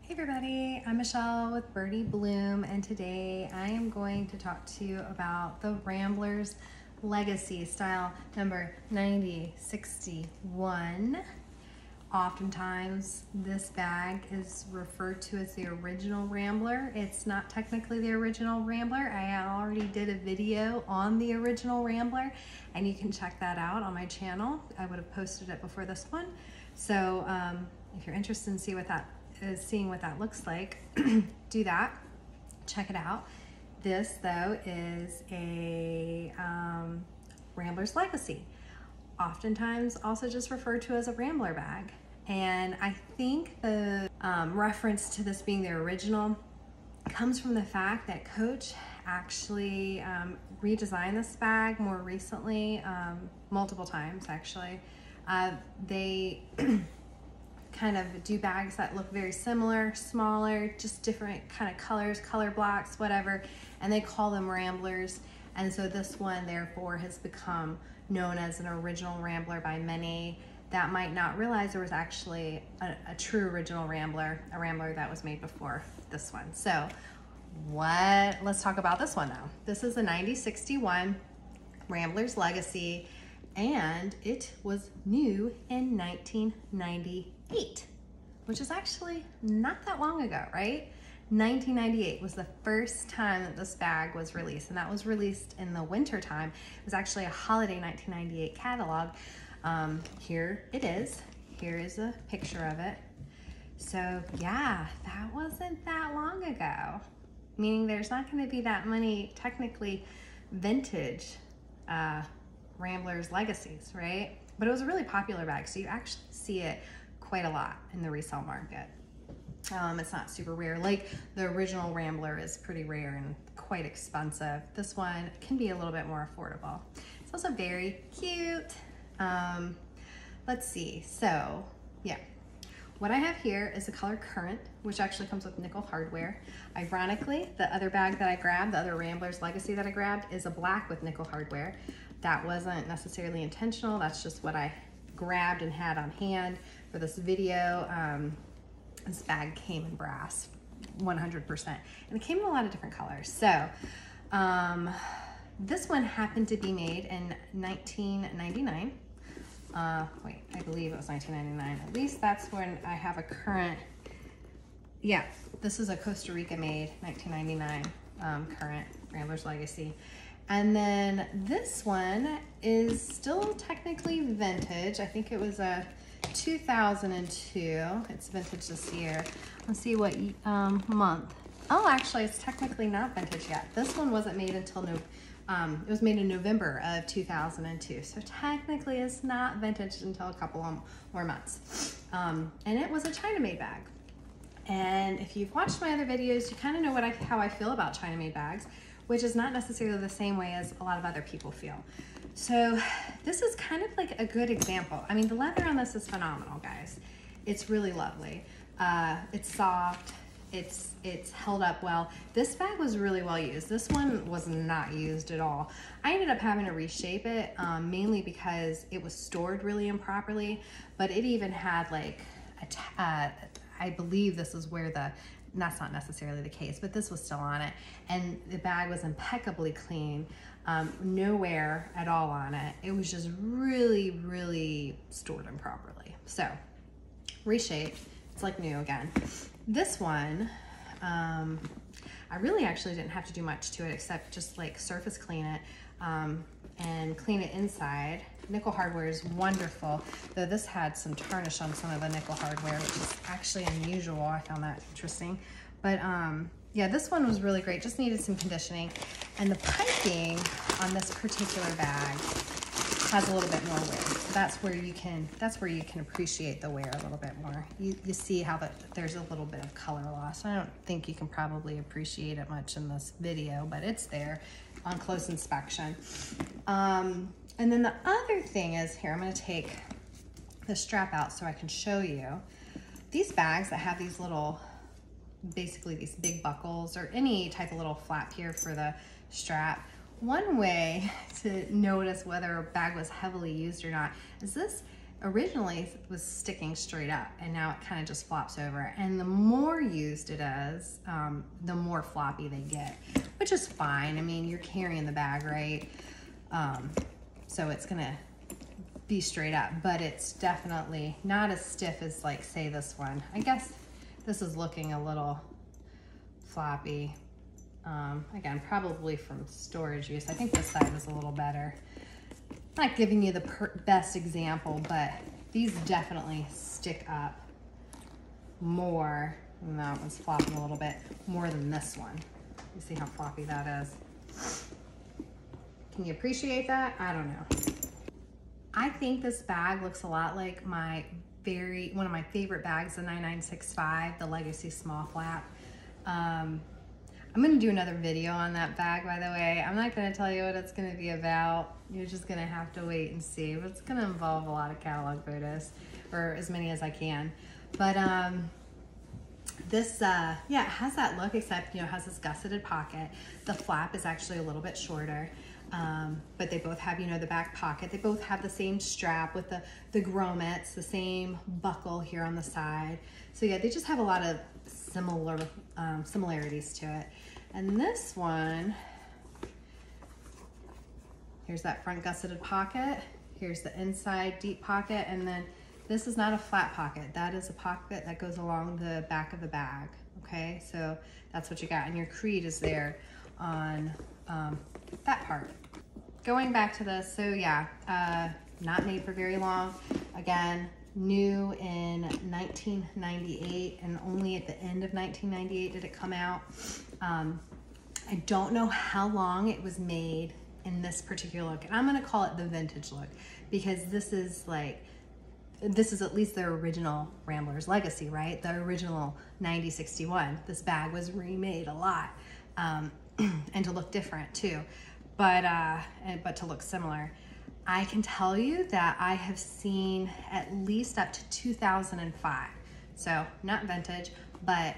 Hey everybody, I'm Michelle with Birdie Bloom, and today I am going to talk to you about the Rambler's Legacy style number 9061. Oftentimes this bag is referred to as the original Rambler. It's not technically the original Rambler. I already did a video on the original Rambler and you can check that out on my channel. I would have posted it before this one. So if you're interested in seeing what that looks like, do that, check it out. This though is a Rambler's Legacy, oftentimes also just referred to as a Rambler bag. And I think the reference to this being the original comes from the fact that Coach actually redesigned this bag more recently, multiple times actually. They kind of do bags that look very similar, smaller, just different kind of colors, color blocks, whatever, and they call them Ramblers. And so this one therefore has become known as an original Rambler by many that might not realize there was actually a true original Rambler, a Rambler that was made before this one. So let's talk about this one now. This is a 9061 Rambler's Legacy, and it was new in 1998, which is actually not that long ago, right? 1998 was the first time that this bag was released, and that was released in the winter time. It was actually a holiday 1998 catalog. Here it is. Here is a picture of it. So yeah, that wasn't that long ago, meaning there's not going to be that many technically vintage Rambler's Legacies, right? But it was a really popular bag, so you actually see it quite a lot in the resale market. It's not super rare. Like the original Rambler is pretty rare and quite expensive. This one can be a little bit more affordable. It's also very cute. Let's see. So yeah, what I have here is the color Currant, which actually comes with nickel hardware. Ironically, the other bag that I grabbed, the other Rambler's Legacy that I grabbed, is a black with nickel hardware. That wasn't necessarily intentional. That's just what I grabbed and had on hand for this video. This bag came in brass, 100%. And it came in a lot of different colors. So this one happened to be made in 1999. Wait, I believe it was 1999. At least that's when I have a current. Yeah, this is a Costa Rica made 1999 Currant Rambler's Legacy. And then this one is still technically vintage. I think it was a 2002. It's vintage this year. Let's see what month. Oh, actually, it's technically not vintage yet. This one wasn't made until it was made in November of 2002. So technically it's not vintage until a couple more months. And it was a China-made bag. And if you've watched my other videos, you kind of know how I feel about China-made bags, which is not necessarily the same way as a lot of other people feel. So this is kind of like a good example. I mean, the leather on this is phenomenal, guys. It's really lovely. It's soft. It's held up well. This bag was really well used. This one was not used at all. I ended up having to reshape it, mainly because it was stored really improperly, but it even had like, I believe this is where that's not necessarily the case, but this was still on it. And the bag was impeccably clean, no wear at all on it. It was just really, really stored improperly. So reshaped, it's like new again. This one, I really actually didn't have to do much to it except just like surface clean it and clean it inside. Nickel hardware is wonderful, though this had some tarnish on some of the nickel hardware, which is actually unusual. I found that interesting. But yeah, this one was really great, just needed some conditioning. And the piping on this particular bag has a little bit more wear. So that's where you can appreciate the wear a little bit more. You see how there's a little bit of color loss. I don't think you can probably appreciate it much in this video, but it's there on close inspection. And then the other thing is, here, I'm gonna take the strap out so I can show you. These bags that have these little, basically these big buckles or any type of little flap here for the strap, one way to notice whether a bag was heavily used or not is this originally was sticking straight up, and now it kind of just flops over. And the more used it is, the more floppy they get, which is fine. I mean, you're carrying the bag, right? So it's gonna be straight up, but it's definitely not as stiff as, like, say this one. I guess this is looking a little floppy. Again, probably from storage use. I think this side was a little better. Not giving you the best example, but these definitely stick up more. And that one's flopping a little bit more than this one. You see how floppy that is? Can you appreciate that? I don't know. I think this bag looks a lot like one of my favorite bags, the 9965, the Legacy Small Flap. I'm gonna do another video on that bag, by the way. I'm not gonna tell you what it's gonna be about. You're just gonna have to wait and see. But it's gonna involve a lot of catalog photos, or as many as I can. But this, yeah, it has that look, except, you know, it has this gusseted pocket. The flap is actually a little bit shorter. But they both have, you know, the back pocket. They both have the same strap with the grommets, the same buckle here on the side. So yeah, they just have a lot of similarities to it. And this one, here's that front gusseted pocket. Here's the inside deep pocket. And then this is not a flat pocket. That is a pocket that goes along the back of the bag. Okay, so that's what you got. And your creed is there on that part. Going back to this, so yeah, not made for very long. Again, new in 1998, and only at the end of 1998 did it come out. I don't know how long it was made in this particular look, and I'm gonna call it the vintage look, because this is at least the original Rambler's legacy, right? The original 9061. This bag was remade a lot, and to look different too, but to look similar. I can tell you that I have seen at least up to 2005. So not vintage, but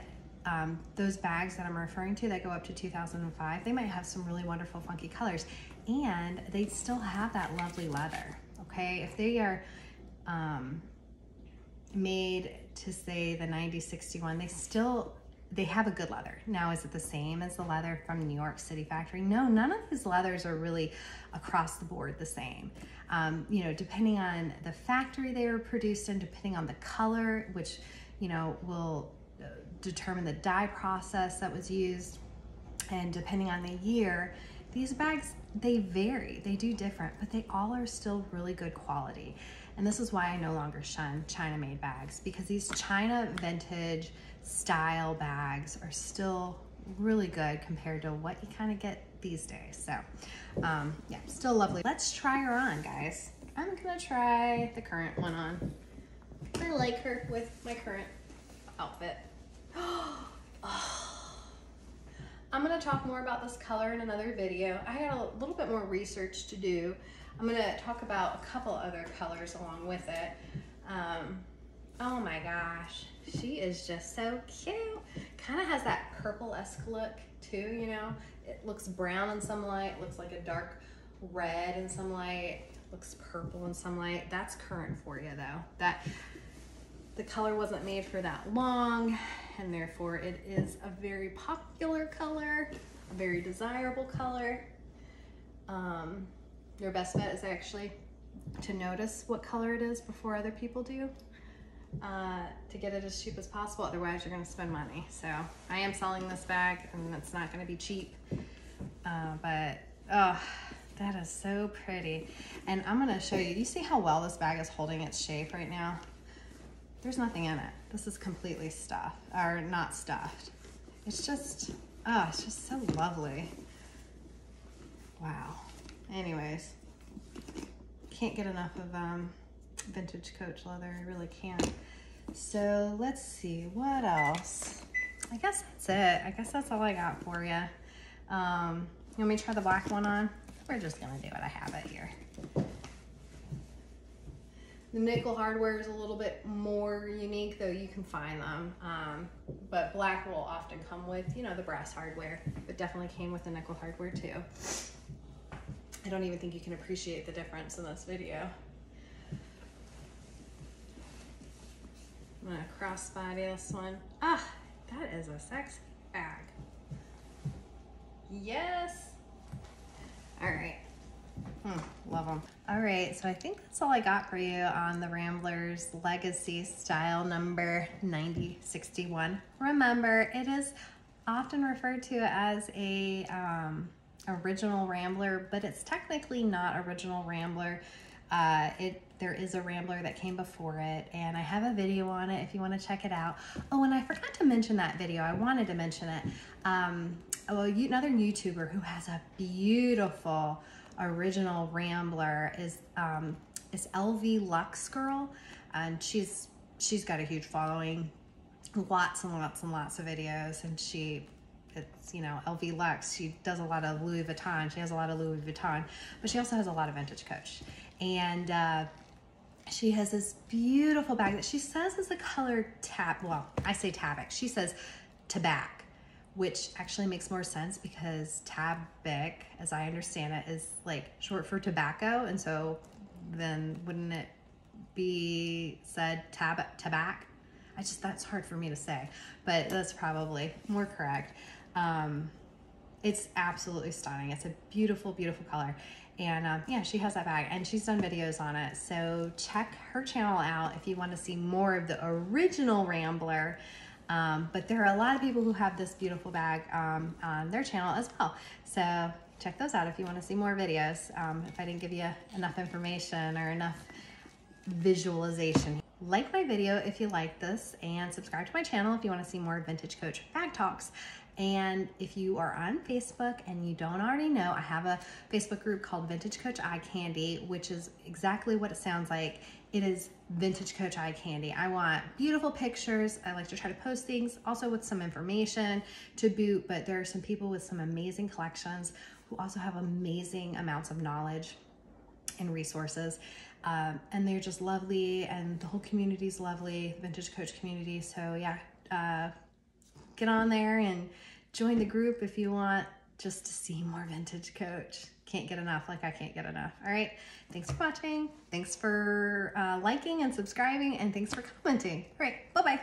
those bags that I'm referring to that go up to 2005, they might have some really wonderful funky colors, and they still have that lovely leather, okay? If they are made to, say, the 9061, they have a good leather. Now, is it the same as the leather from New York City factory? No, none of these leathers are really across the board the same. You know, depending on the factory they were produced in, depending on the color, which, you know, will determine the dye process that was used, and depending on the year, these bags, they vary, they do different, but they all are still really good quality. And this is why I no longer shun China-made bags, because these China vintage style bags are still really good compared to what you kind of get these days. So yeah, still lovely. Let's try her on, guys. I'm gonna try the Currant one on. I like her with my Currant outfit. I'm gonna talk more about this color in another video. I had a little bit more research to do. I'm gonna talk about a couple other colors along with it. Oh my gosh, she is just so cute. Kind of has that purple-esque look too, you know? It looks brown in some light, looks like a dark red in some light, looks purple in some light. That's Currant for you though. The color wasn't made for that long, and therefore it is a very popular color, a very desirable color. Your best bet is actually to notice what color it is before other people do, to get it as cheap as possible. Otherwise you're gonna spend money. So I am selling this bag, and it's not gonna be cheap, but oh, that is so pretty. And I'm gonna show you, you see how well this bag is holding its shape right now? There's nothing in it. This is completely stuffed, or not stuffed. It's just, oh, it's just so lovely. Wow. Anyways, can't get enough of vintage Coach leather. I really can't. So let's see, what else? I guess that's it. I guess that's all I got for you. You want me to try the black one on? We're just gonna do it. I have it here. The nickel hardware is a little bit more unique, though you can find them. But black will often come with, you know, the brass hardware, but definitely came with the nickel hardware too. I don't even think you can appreciate the difference in this video. I'm gonna crossbody this one. Ah, that is a sexy bag. Yes. All right. Love them. All right, so I think that's all I got for you on the Ramblers Legacy Style number 9061. Remember, it is often referred to as a original Rambler, but it's technically not original Rambler. There is a Rambler that came before it, and I have a video on it if you want to check it out. Oh, and I forgot to mention that video. I wanted to mention it. Another YouTuber who has a beautiful original Rambler is LV Lux Girl, and she's got a huge following, lots and lots and lots of videos, and it's, you know, LV Lux. She does a lot of Louis Vuitton. She has a lot of Louis Vuitton, but she also has a lot of vintage Coach. And she has this beautiful bag that she says is the color well, I say tabac. She says tabac, which actually makes more sense because tabac, as I understand it, is like short for tobacco. And so then wouldn't it be said tabac? That's hard for me to say, but that's probably more correct. It's absolutely stunning. It's a beautiful, beautiful color. And yeah, she has that bag and she's done videos on it. So check her channel out if you want to see more of the original Rambler. But there are a lot of people who have this beautiful bag on their channel as well. So check those out if you want to see more videos. If I didn't give you enough information or enough visualization. Like my video if you like this, and subscribe to my channel if you want to see more Vintage Coach bag talks. And if you are on Facebook and you don't already know, I have a Facebook group called Vintage Coach Eye Candy, which is exactly what it sounds like. It is Vintage Coach Eye Candy. I want beautiful pictures. I like to try to post things also with some information to boot, but there are some people with some amazing collections who also have amazing amounts of knowledge and resources. And they're just lovely, and the whole community is lovely, the Vintage Coach community. So yeah, get on there and join the group if you want just to see more Vintage Coach. Can't get enough, like I can't get enough. All right, thanks for watching. Thanks for liking and subscribing, and thanks for commenting. All right, bye-bye.